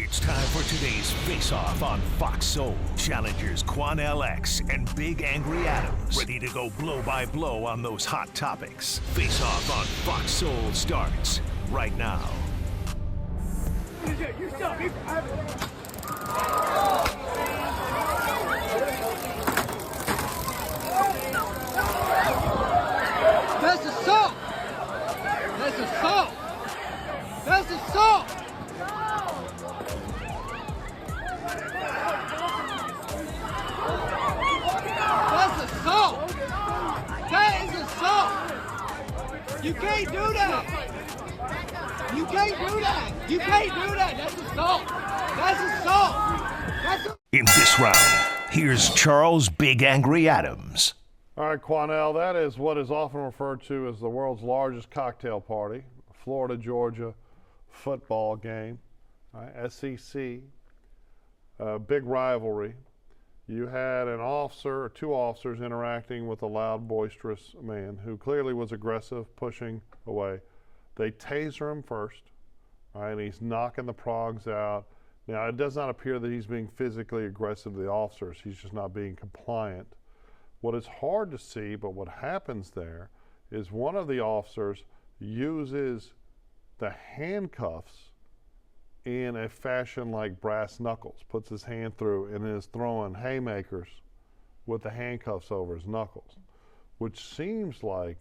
It's time for today's face-off on Fox Soul. Challengers Quanell X and Big Angry Adams, ready to go blow by blow on those hot topics. Face-off on Fox Soul starts right now. That's assault! That's assault! That's assault! That's assault! That is assault! You can't do that! You can't do that! You can't do that! That's assault! That's assault! In this round, here's Charles Big Angry Adams. All right, Quanell, that is what is often referred to as the world's largest cocktail party, Florida-Georgia football game, right? SEC, big rivalry. You had an officer, or two officers, interacting with a loud, boisterous man who clearly was aggressive, pushing away. They taser him first, right, and he's knocking the progs out. Now, it does not appear that he's being physically aggressive to the officers. He's just not being compliant. What is hard to see, but what happens there, is one of the officers uses the handcuffs in a fashion like brass knuckles, puts his hand through and is throwing haymakers with the handcuffs over his knuckles, which seems like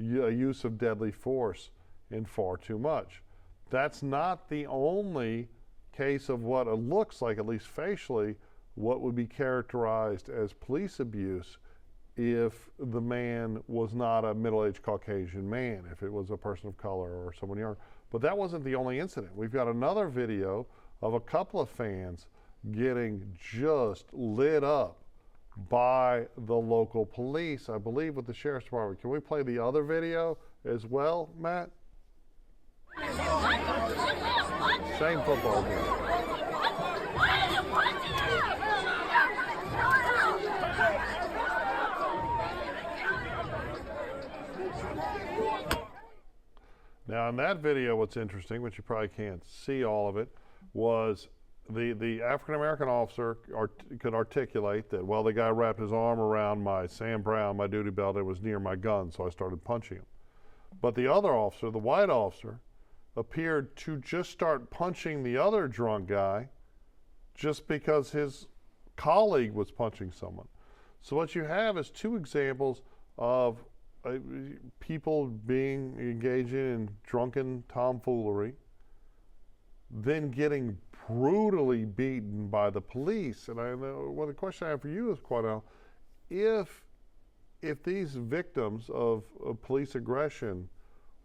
a use of deadly force in far too much. That's not the only case of what it looks like, at least facially, what would be characterized as police abuse if the man was not a middle-aged Caucasian man, if it was a person of color or someone younger. But that wasn't the only incident. We've got another video of a couple of fans getting just lit up by the local police, I believe with the Sheriff's Department. Can we play the other video as well, Matt? Same football game. Now in that video, what's interesting, which you probably can't see all of it, was the African-American officer could articulate that, well, the guy wrapped his arm around my Sam Brown, my duty belt, it was near my gun, so I started punching him. But the other officer, the white officer, appeared to just start punching the other drunk guy just because his colleague was punching someone. So what you have is two examples of people engaging in drunken tomfoolery, then getting brutally beaten by the police. And the question I have for you is, Quanell, if these victims of police aggression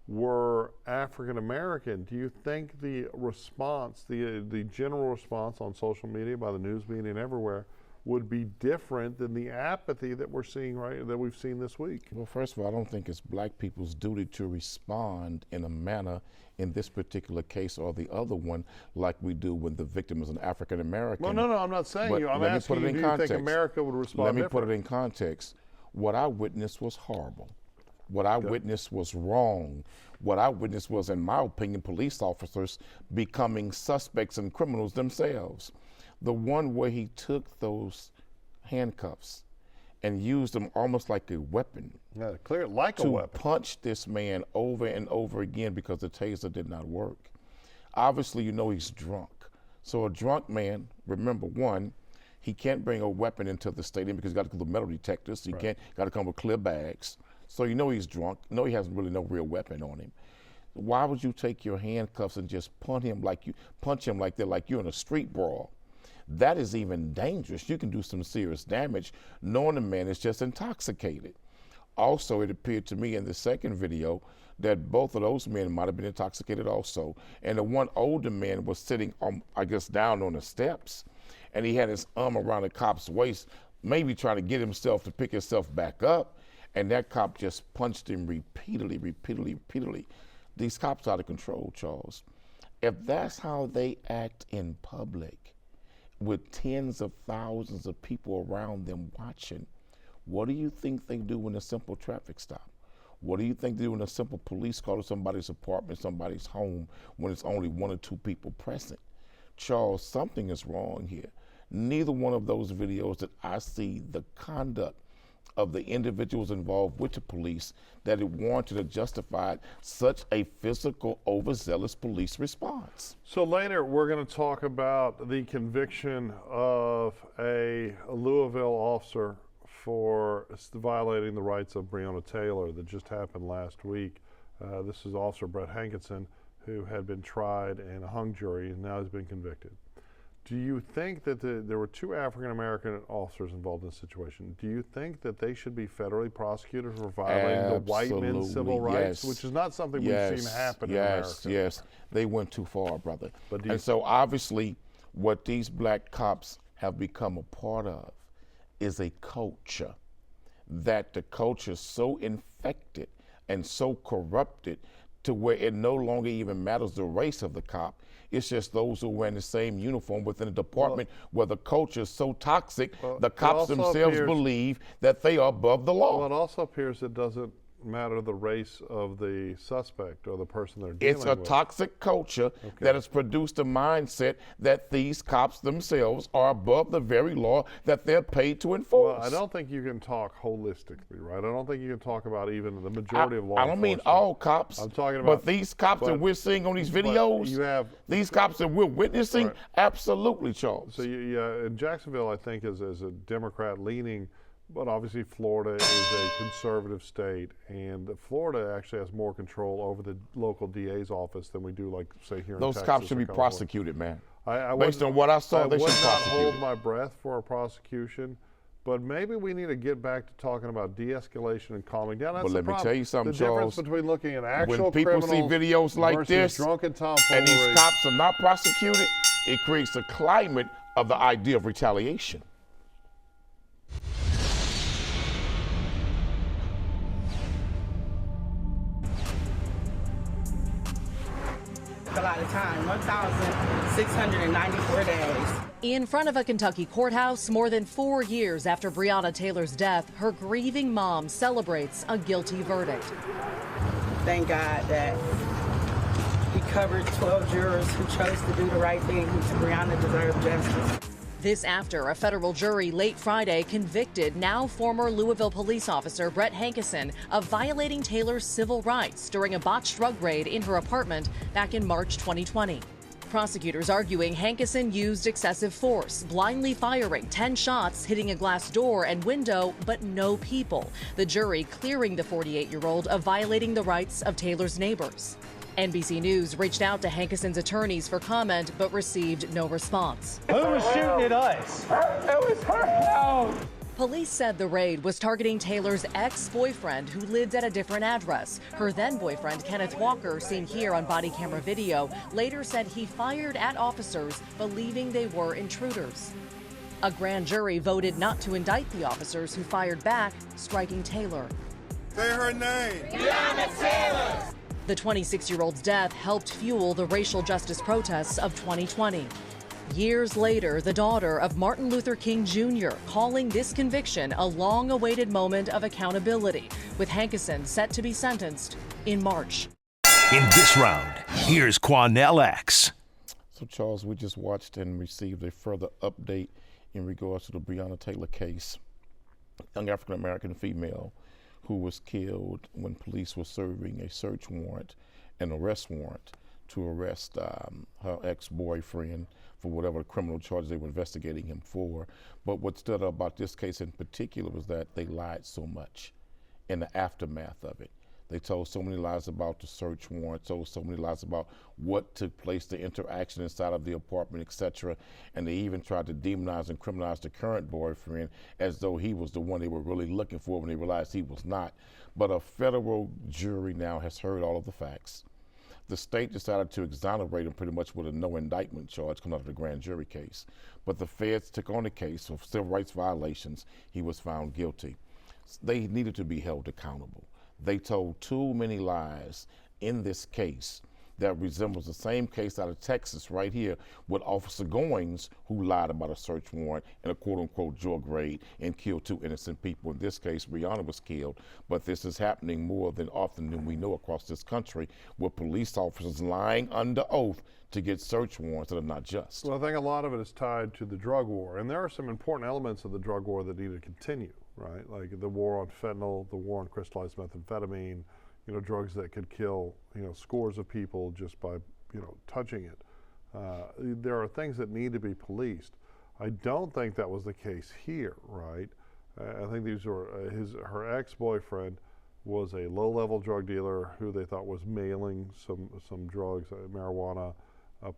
were African American, do you think the response, the general response on social media by the news media and everywhere, would be different than the apathy that we're seeing that we've seen this week? Well, first of all, I don't think it's black people's duty to respond in a manner in this particular case or the other one like we do when the victim is an African American. Well, no, I'm not saying you. I'm asking you, do you think America would respond differently? Let me put it in context. What I witnessed was horrible. What I witnessed was wrong. What I witnessed was, in my opinion, police officers becoming suspects and criminals themselves. The one where he took those handcuffs and used them almost like a weapon. Yeah, clear, like a weapon. To punch this man over and over again because the taser did not work. Obviously, you know he's drunk. So a drunk man, remember, one, he can't bring a weapon into the stadium because he's got to go to the metal detectors. He got to come with clear bags. So you know he's drunk. You know he has really no real weapon on him. Why would you take your handcuffs and just punch him like you're in a street brawl? That is even dangerous. You can do some serious damage knowing the man is just intoxicated. Also, it appeared to me in the second video that both of those men might have been intoxicated also. And the one older man was sitting, I guess, down on the steps, and he had his arm around the cop's waist, maybe trying to get himself to pick himself back up, and that cop just punched him repeatedly. These cops are out of control, Charles. If that's how they act in public, with tens of thousands of people around them watching, what do you think they do in a simple traffic stop? What do you think they do in a simple police call to somebody's apartment, somebody's home, when it's only one or two people present? Charles, something is wrong here. Neither one of those videos that I see the conduct of the individuals involved with the police that it warranted or justified such a physical, overzealous police response. So later we're going to talk about the conviction of a Louisville officer for violating the rights of Breonna Taylor that just happened last week. This is Officer Brett Hankinson, who had been tried in a hung jury and now has been convicted. Do you think that there were 2 African-American officers involved in this situation? Do you think that they should be federally prosecuted for violating the white men's civil rights, which is not something we've seen happen in America? Yes, they went too far, brother. But and so obviously what these black cops have become a part of is a culture, that the culture is so infected and so corrupted to where it no longer even matters the race of the cop. It's just those who wear the same uniform within a department where the culture is so toxic, the cops themselves believe that they are above the law. Well, it also appears it doesn't matter the race of the suspect or the person they're dealing with. It's a toxic culture that has produced a mindset that these cops themselves are above the very law that they're paid to enforce. Well, I don't think you can talk holistically, right? I don't think you can talk about even the majority of law I don't mean all cops. I'm talking about, but these cops that we're seeing on these videos, these cops that we're witnessing, absolutely, Charles. So in Jacksonville, I think is a Democrat leaning. But obviously Florida is a conservative state, and Florida actually has more control over the local DA's office than we do, like, say, here in Texas. Those cops should be prosecuted, man. Based on what I saw, they should prosecute. I would not hold my breath for a prosecution, but maybe we need to get back to talking about de-escalation and calming down. That's but let me tell you something, the Charles. difference between looking at actual when people see videos like this, drunken tomfoolery, and these cops are not prosecuted, it creates a climate of the idea of retaliation. A lot of time, 1,694 days. In front of a Kentucky courthouse, more than 4 years after Breonna Taylor's death, her grieving mom celebrates a guilty verdict. Thank God that he covered 12 jurors who chose to do the right thing. Breonna deserved justice. This after a federal jury late Friday convicted now former Louisville police officer Brett Hankinson of violating Taylor's civil rights during a botched drug raid in her apartment back in March 2020. Prosecutors arguing Hankinson used excessive force, blindly firing 10 shots, hitting a glass door and window, but no people. The jury clearing the 48-year-old of violating the rights of Taylor's neighbors. NBC News reached out to Hankinson's attorneys for comment, but received no response. Who was shooting at us? It was her house. Police said the raid was targeting Taylor's ex-boyfriend, who lived at a different address. Her then-boyfriend, Kenneth Walker, seen here on body camera video, later said he fired at officers, believing they were intruders. A grand jury voted not to indict the officers who fired back, striking Taylor. Say her name. Breonna Taylor. The 26-year-old's death helped fuel the racial justice protests of 2020. Years later, the daughter of Martin Luther King Jr. calling this conviction a long-awaited moment of accountability, with Hankinson set to be sentenced in March. In this round, here's Quanell X. So, Charles, we just watched and received a further update in regards to the Breonna Taylor case. Young African-American female who was killed when police were serving a search warrant, an arrest warrant, to arrest her ex-boyfriend for whatever criminal charges they were investigating him for. But what stood out about this case in particular was that they lied so much in the aftermath of it. They told so many lies about the search warrant, told so many lies about what took place, the interaction inside of the apartment, etc. And they even tried to demonize and criminalize the current boyfriend as though he was the one they were really looking for when they realized he was not. But a federal jury now has heard all of the facts. The state decided to exonerate him pretty much with a no indictment charge coming out of the grand jury case. But the feds took on the case of civil rights violations. He was found guilty. They needed to be held accountable. They told too many lies in this case that resembles the same case out of Texas right here with Officer Goings, who lied about a search warrant in a quote-unquote drug raid and killed 2 innocent people. In this case, Breonna was killed, but this is happening more than often than we know across this country, with police officers lying under oath to get search warrants that are not just. Well, I think a lot of it is tied to the drug war, and there are some important elements of the drug war that need to continue, right? Like the war on fentanyl, the war on crystallized methamphetamine, drugs that could kill, scores of people just by, touching it. There are things that need to be policed. I don't think that was the case here, right? I think these were her ex-boyfriend was a low-level drug dealer who they thought was mailing some drugs, marijuana,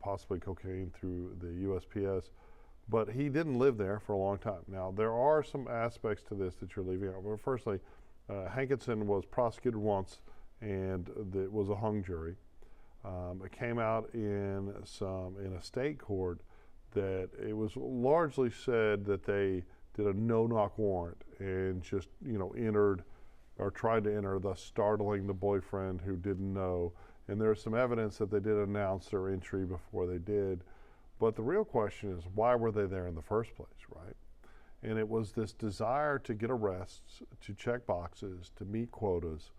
possibly cocaine through the USPS, but he didn't live there for a long time. Now, there are some aspects to this that you're leaving out. Well, firstly, Hankinson was prosecuted once, and it was a hung jury. It came out in a state court that it was largely said that they did a no-knock warrant and just entered or tried to enter, thus startling the boyfriend who didn't know. And there's some evidence that they did announce their entry before they did. But the real question is, why were they there in the first place, right? And it was this desire to get arrests, to check boxes, to meet quotas,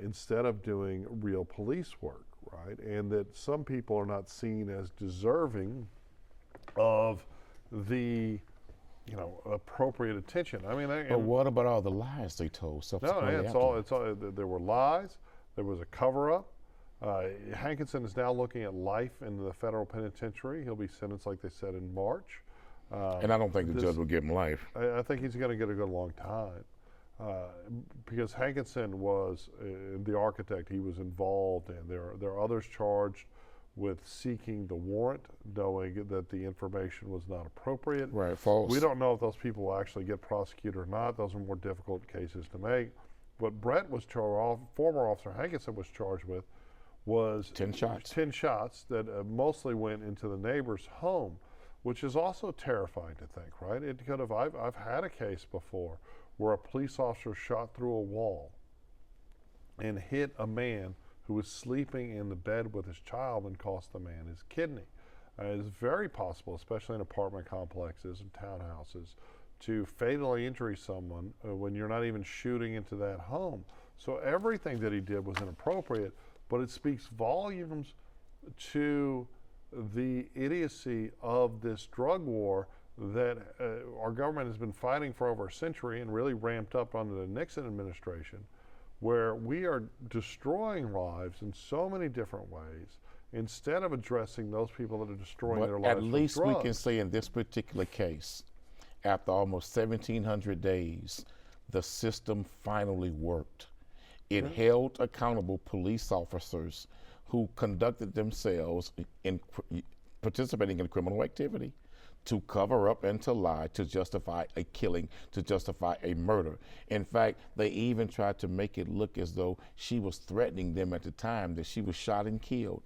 instead of doing real police work, right? And that some people are not seen as deserving of the appropriate attention. I mean, but what about all the lies they told subsequently? No, it's all. There were lies. There was a cover-up. Hankinson is now looking at life in the federal penitentiary. He'll be sentenced, like they said, in March. And I don't think the judge will give him life. I think he's going to get a good long time, because Hankinson was the architect. He was involved, and there are others charged with seeking the warrant, knowing that the information was not appropriate. Right, false. We don't know if those people will actually get prosecuted or not. Those are more difficult cases to make. What Brett was charged, former Officer Hankinson was charged with, was 10 shots. 10 shots that mostly went into the neighbor's home, which is also terrifying to think, right? It could have. I've had a case before where a police officer shot through a wall and hit a man who was sleeping in the bed with his child and cost the man his kidney. It's very possible, especially in apartment complexes and townhouses, to fatally injure someone when you're not even shooting into that home. So everything that he did was inappropriate, but it speaks volumes to the idiocy of this drug war that our government has been fighting for over a century and really ramped up under the Nixon administration, where we are destroying lives in so many different ways instead of addressing those people that are destroying their lives. At least with drugs. we can say in this particular case, after almost 1,700 days, the system finally worked. It held accountable police officers who conducted themselves in participating in criminal activity to cover up and to lie, to justify a killing, to justify a murder. In fact, they even tried to make it look as though she was threatening them at the time that she was shot and killed.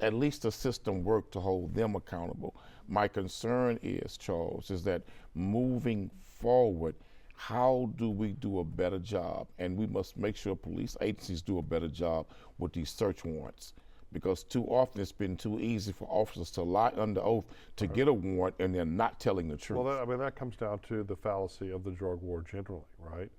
At least the system worked to hold them accountable. My concern is, Charles, is that moving forward, how do we do a better job? And we must make sure police agencies do a better job with these search warrants, because too often it's been too easy for officers to lie under oath to get a warrant and they're not telling the truth. Well, that comes down to the fallacy of the drug war generally, right?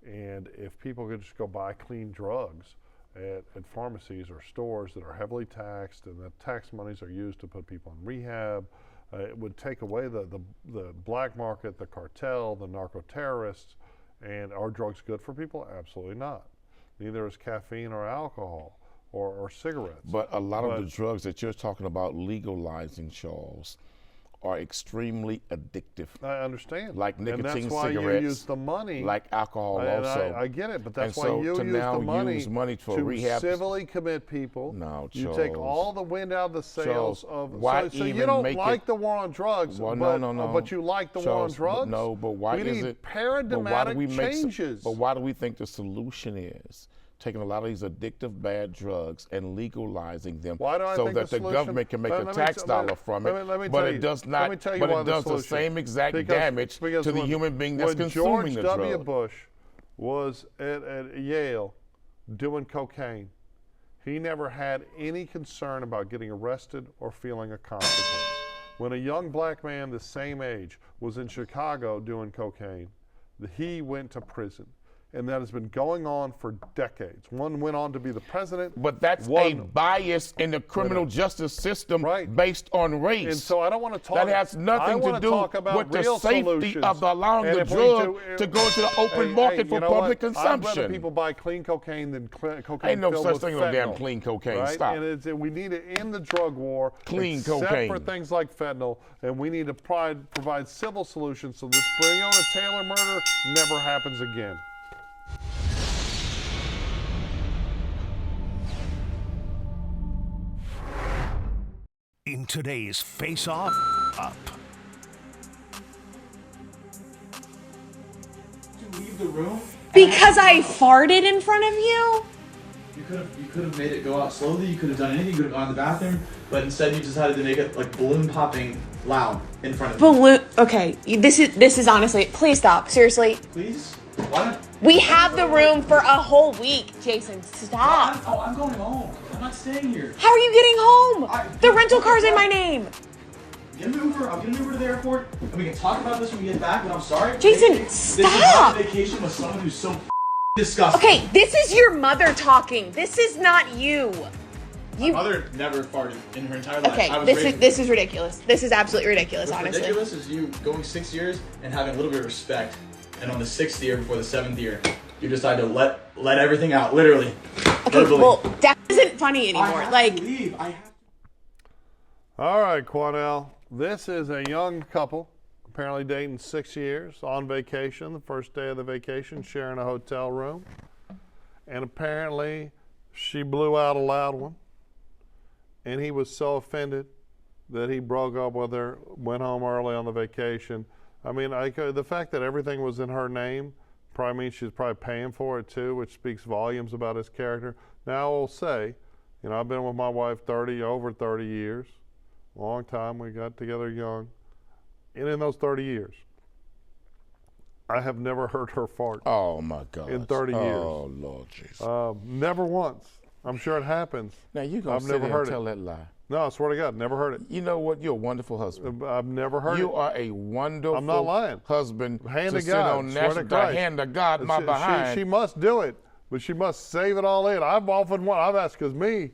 And if people could just go buy clean drugs at pharmacies or stores that are heavily taxed, and the tax monies are used to put people in rehab, it would take away the black market, the cartel, the narco-terrorists. And are drugs good for people? Absolutely not. Neither is caffeine or alcohol or cigarettes. But a lot of the drugs that you're talking about legalizing, Charles, are extremely addictive. I understand. Like nicotine, and that's why cigarettes, you use the money. like alcohol also. I get it, but that's why so you to use now the money, use money for to rehab. civilly commit people. No, you Charles. take all the wind out of the sails Charles, of. why so you even don't make like it, the war on drugs, well, but, no. but you like the war on Charles, drugs? No, but why we is need it paradigmatic changes? But why do we think the solution is taking a lot of these addictive bad drugs and legalizing them so that the government can make a tax dollar from it, but it does not, but it does the same exact damage to the human being that's consuming the drug. George W. Bush was at Yale doing cocaine, He never had any concern about getting arrested or feeling a consequence. When a young black man the same age was in Chicago doing cocaine, he went to prison. And that has been going on for decades. One went on to be the president. But that's a bias in the criminal justice system based on race. And so I don't want to talk. That has nothing to do with the safety of allowing the drug to go to the open market for public consumption. I'd rather people buy clean cocaine than cocaine Ain't no filled such with thing fentanyl, as damn clean cocaine. right? Stop. And we need to end the drug war. Clean except cocaine. for things like fentanyl, and we need to provide civil solutions so this Breonna Taylor murder never happens again. In today's Face Off, up. Did you leave the room? Because I farted in front of you? You could have made it go out slowly. You could have done anything. You could have gone to the bathroom, but instead you decided to make it like balloon popping loud in front of me. Balloon. Okay, this is honestly. Please stop. Seriously. Please? Why not? We have the room for a whole week, Jason. Stop. I'm going home. I'm not staying here. How are you getting home? The rental car's in my name. Get an Uber. I'll get an Uber to the airport, and we can talk about this when we get back. But I'm sorry. Jason, This is stop. not a vacation with someone who's so disgusting. Okay, this is your mother talking. This is not you. My mother never farted in her entire life. Okay, I was this raised is this is ridiculous. This is absolutely ridiculous, What's honestly. ridiculous is you going 6 years and having a little bit of respect, and on the 6th year before the 7th year, you decide to let everything out, literally. Okay, verbally. well, that isn't funny anymore. I have Like, to leave. I have to. All right, Quanell. This is a young couple, apparently dating 6 years, on vacation, the first day of the vacation, sharing a hotel room. And apparently she blew out a loud one. And he was so offended that he broke up with her, went home early on the vacation. I mean, the fact that everything was in her name probably means she's probably paying for it too, which speaks volumes about his character. Now, I will say, I've been with my wife over 30 years. Long time. We got together young. And in those 30 years, I have never heard her fart. Oh, my God. In 30 years. Oh, Lord Jesus. Never once. I'm sure it happens. Now, you're going to sit there and tell that lie. No, I swear to God, never heard it. You know what? You're a wonderful husband. I've never heard it. You are a wonderful I'm not lying. husband Hand to to sit God, on swear to national, Christ. hand to God, my behind. She must do it, but she must save it all in. I've asked, because me,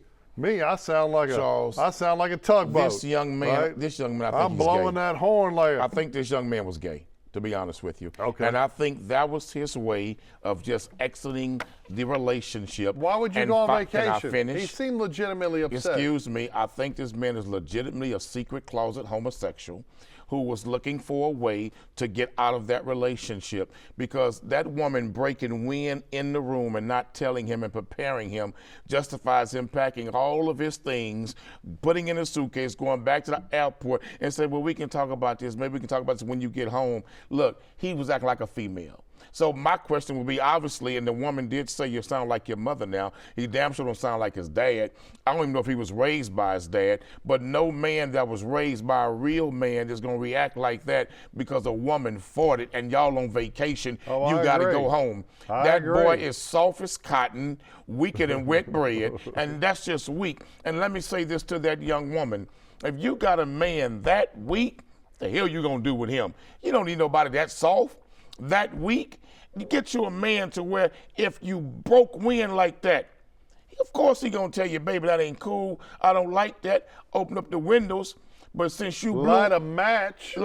I sound like Charles, a tugboat. This young man, right? I think I'm he's blowing gay. that horn later. I think this young man was gay, to be honest with you. Okay. And I think that was his way of just exiting the relationship. Why would you And go on Can I vacation? finish? He seemed legitimately upset. Excuse me, I think this man is legitimately a secret closet homosexual who was looking for a way to get out of that relationship, because that woman breaking wind in the room and not telling him and preparing him justifies him packing all of his things, putting in a suitcase, going back to the airport and say, well, we can talk about this. Maybe we can talk about this when you get home. Look, he was acting like a female. So my question would be, obviously, and the woman did say you sound like your mother now. He damn sure don't sound like his dad. I don't even know if he was raised by his dad, but no man that was raised by a real man is going to react like that because a woman farted and y'all on vacation. Oh, you I got to agree. go home. I That agree. boy is soft as cotton, weaker than wet bread, and that's just weak. And let me say this to that young woman. If you got a man that weak, the hell you going to do with him? You don't need nobody that soft, that weak. You get you a man to where if you broke wind like that, of course he gonna tell you, baby, that ain't cool. I don't like that. Open up the windows. But since you Light a match.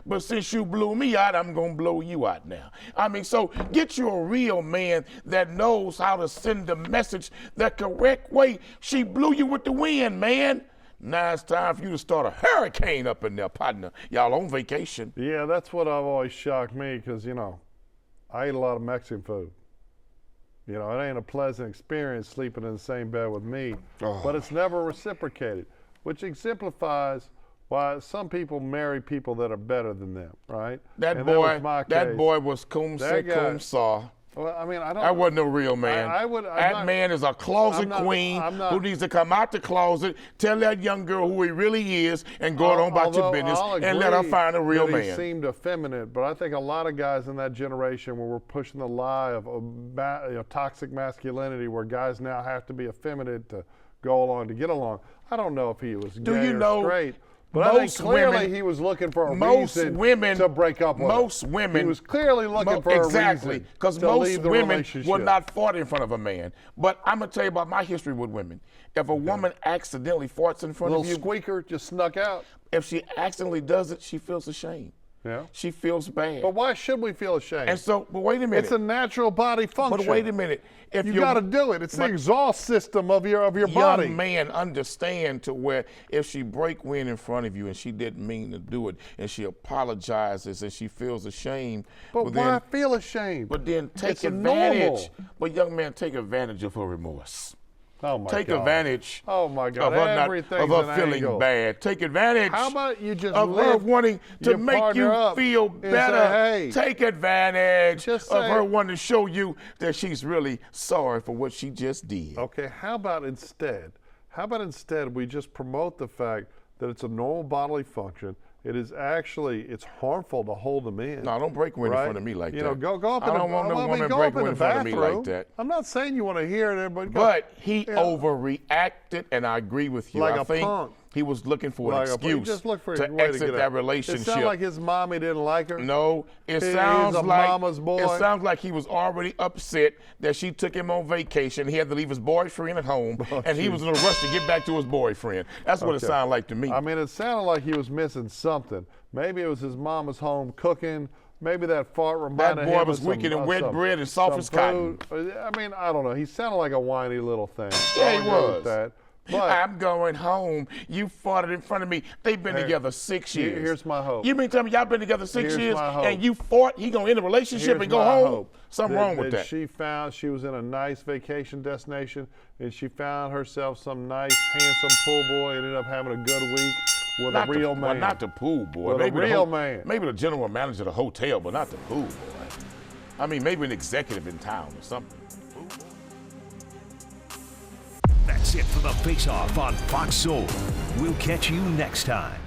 But since you blew me out, I'm gonna blow you out now. I mean, so get you a real man that knows how to send the message the correct way. She blew you with the wind, man. Now it's time for you to start a hurricane up in there, partner. Y'all on vacation. Yeah, that's what I've always shocked me, because, I eat a lot of Mexican food. It ain't a pleasant experience sleeping in the same bed with me, but it's never reciprocated, which exemplifies why some people marry people that are better than them, right? That And boy was my that case. boy was cum That se guy- cum saw. Well, I mean, I don't. That wasn't a real man. That man is a closet queen who needs to come out the closet, tell that young girl who he really is, and go on about your business and let her find a real man. He seemed effeminate, but I think a lot of guys in that generation where we're pushing the lie of toxic masculinity, where guys now have to be effeminate to go along, to get along. I don't know if he was gay or straight. But I think clearly he was looking for a reason to break up with Most her. women. He was clearly looking for a reason because to most leave the women relationship. will not fart in front of a man. But I'm going to tell you about my history with women. If a woman accidentally farts in front of you. Little squeaker just snuck out. If she accidentally does it, she feels ashamed. Yeah. She feels bad. But why should we feel ashamed? And so, but wait a minute. It's a natural body function. But wait a minute. If you got to do it. It's the exhaust system of your body. Young man, understand to where if she break wind in front of you and she didn't mean to do it and she apologizes and she feels ashamed. But why feel ashamed? But then take advantage. But young man, take advantage of her remorse. Oh my Take God. advantage of her feeling bad. Take advantage How about you just of her wanting to make you feel better. Say, hey, take advantage of her say, wanting to show you that she's really sorry for what she just did. Okay, how about instead we just promote the fact that it's a normal bodily function. It is actually, it's harmful to hold them in. No, don't break wind in front of me like that. You know, go up in I don't want no woman break wind in front of me like that. I'm not saying you want to hear it, but he overreacted, and I agree with you. Like I think punk. He was looking for an excuse to exit that relationship. It sounds like his mommy didn't like her. No, it sounds like he was already upset that she took him on vacation. He had to leave his boyfriend at home, and he was in a rush to get back to his boyfriend. That's what it sounded like to me. I mean, it sounded like he was missing something. Maybe it was his mama's home cooking. Maybe that fart reminded him of that boy was weakened in wet bread and soft as cotton. I mean, I don't know. He sounded like a whiny little thing. Yeah, he was. That. But I'm going home. You farted in front of me. They've been together 6 years. Here's my hope. You mean tell me y'all been together 6 years and you fought? He gonna end a relationship and go home? Something wrong with that. She was in a nice vacation destination and she found herself some nice, handsome pool boy. Ended up having a good week with a real man. Well, not the pool boy. With maybe a real man. Maybe the general manager of the hotel, but not the pool boy. I mean, maybe an executive in town or something. That's it for the Face Off on Fox Soul. We'll catch you next time.